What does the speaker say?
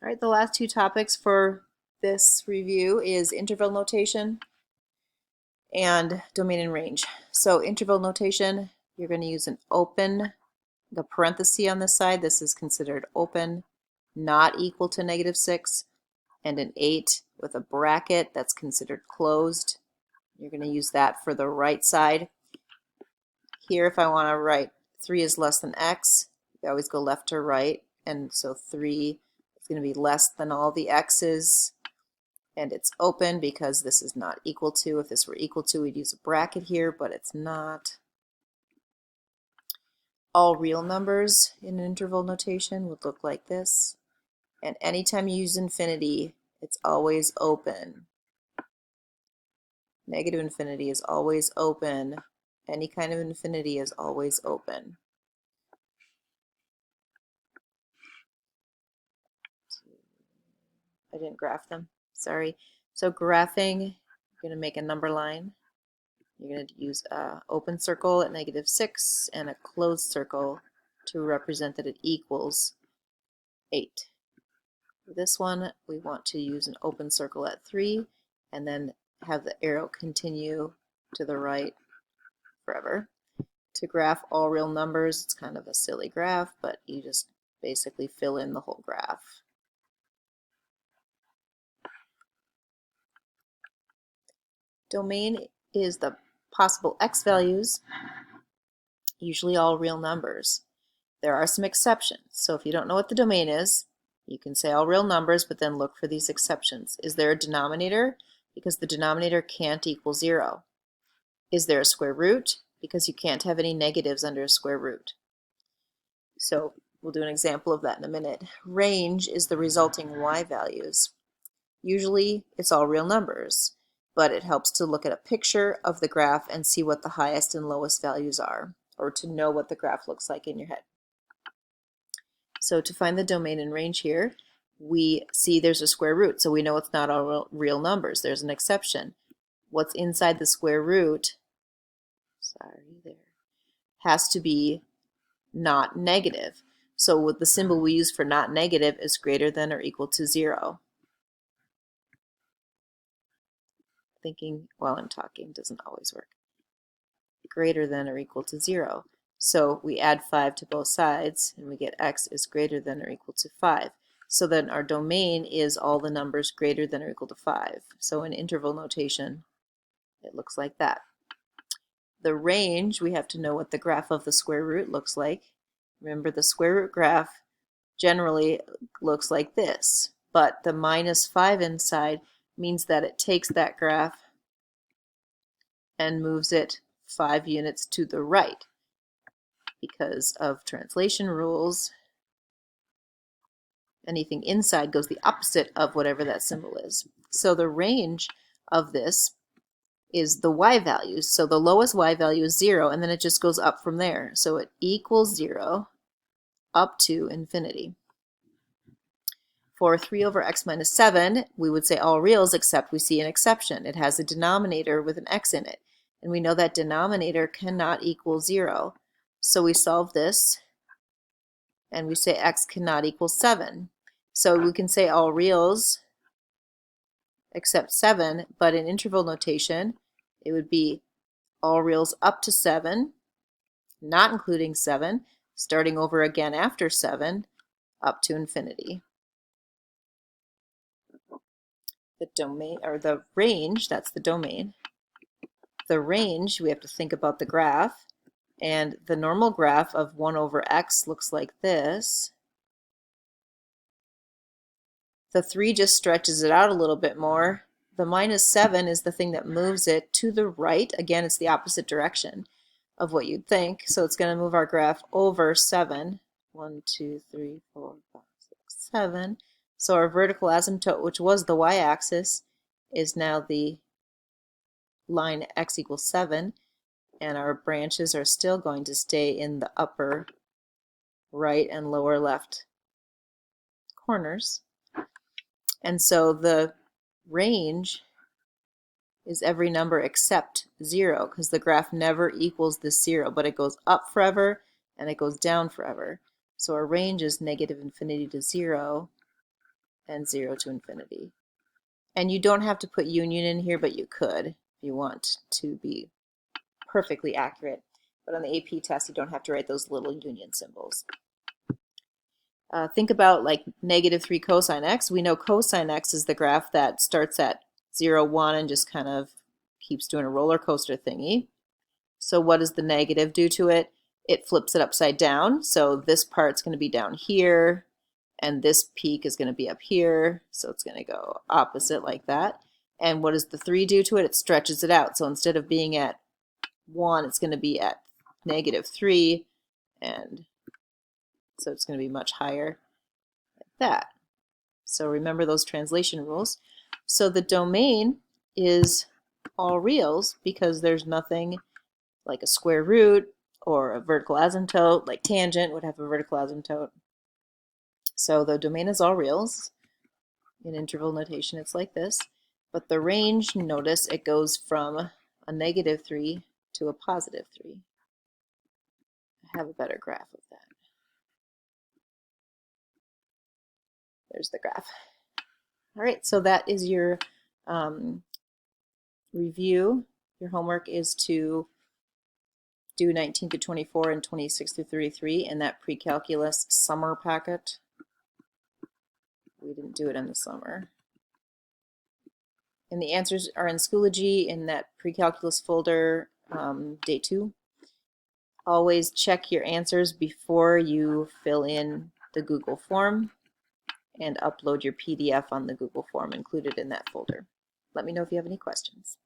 All right, the last two topics for this review is interval notation and domain and range. So interval notation, you're going to use an open, the parenthesis on this side, this is considered open, not equal to -6, and an 8 with a bracket that's considered closed. You're going to use that for the right side. Here, if I want to write 3 is less than x, we always go left to right, and so 3 is going to be less than all the x's, and it's open because this is not equal to. If this were equal to, we'd use a bracket here, but it's not. All real numbers in interval notation would look like this, and anytime you use infinity, it's always open. Negative infinity is always open. Any kind of infinity is always open. I didn't graph them, sorry. So graphing, you're going to make a number line. You're going to use an open circle at -6 and a closed circle to represent that it equals 8. For this one, we want to use an open circle at 3 and then have the arrow continue to the right forever. To graph all real numbers, it's kind of a silly graph, but you just basically fill in the whole graph. Domain is the possible x values, usually all real numbers. There are some exceptions. So if you don't know what the domain is, you can say all real numbers, but then look for these exceptions. Is there a denominator? Because the denominator can't equal 0. Is there a square root? Because you can't have any negatives under a square root. So we'll do an example of that in a minute. Range is the resulting y values. Usually it's all real numbers, but it helps to look at a picture of the graph and see what the highest and lowest values are, or to know what the graph looks like in your head. So to find the domain and range here, we see there's a square root, so we know it's not all real numbers. There's an exception. What's inside the square root, has to be not negative. So with the symbol we use for not negative is greater than or equal to 0. Thinking while I'm talking doesn't always work. Greater than or equal to 0. So we add 5 to both sides and we get x is greater than or equal to 5. So then our domain is all the numbers greater than or equal to 5. So in interval notation, it looks like that. The range, we have to know what the graph of the square root looks like. Remember, the square root graph generally looks like this, but the -5 inside means that it takes that graph and moves it 5 units to the right. Because of translation rules, anything inside goes the opposite of whatever that symbol is. So the range of this is the y values. So the lowest y value is 0, and then it just goes up from there. So it equals 0 up to infinity. For 3 over x minus 7, we would say all reals, except we see an exception. It has a denominator with an x in it, and we know that denominator cannot equal 0. So we solve this, and we say x cannot equal 7. So we can say all reals except 7, but in interval notation, it would be all reals up to 7, not including 7, starting over again after 7, up to infinity. The domain, or the range, that's the domain. The range, we have to think about the graph, and the normal graph of 1 over x looks like this. The 3 just stretches it out a little bit more. The -7 is the thing that moves it to the right. Again, it's the opposite direction of what you'd think. So it's going to move our graph over 7. 1, 2, 3, 4, 5, 6, 7. So our vertical asymptote, which was the y-axis, is now the line x equals 7. And our branches are still going to stay in the upper right and lower left corners. And so the range is every number except 0, because the graph never equals this 0, but it goes up forever and it goes down forever. So our range is -infinity to 0 and 0 to infinity. And you don't have to put union in here, but you could if you want to be perfectly accurate. But on the AP test, you don't have to write those little union symbols. Think about like -3 cosine x. We know cosine x is the graph that starts at 0, 1 and just kind of keeps doing a roller coaster thingy. So what does the negative do to it? It flips it upside down. So this part's going to be down here, and this peak is going to be up here. So it's going to go opposite like that. And what does the 3 do to it? It stretches it out. So instead of being at 1, it's going to be at -3, and so it's going to be much higher like that. So remember those translation rules. So the domain is all reals because there's nothing like a square root or a vertical asymptote, like tangent would have a vertical asymptote. So the domain is all reals. In interval notation, it's like this. But the range, notice it goes from a -3 to a +3. I have a better graph of that. There's the graph. All right, so that is your review. Your homework is to do 19 to 24 and 26 to 33 in that pre-calculus summer packet. We didn't do it in the summer. And the answers are in Schoology in that pre-calculus folder, day 2. Always check your answers before you fill in the Google form and upload your PDF on the Google form included in that folder. Let me know if you have any questions.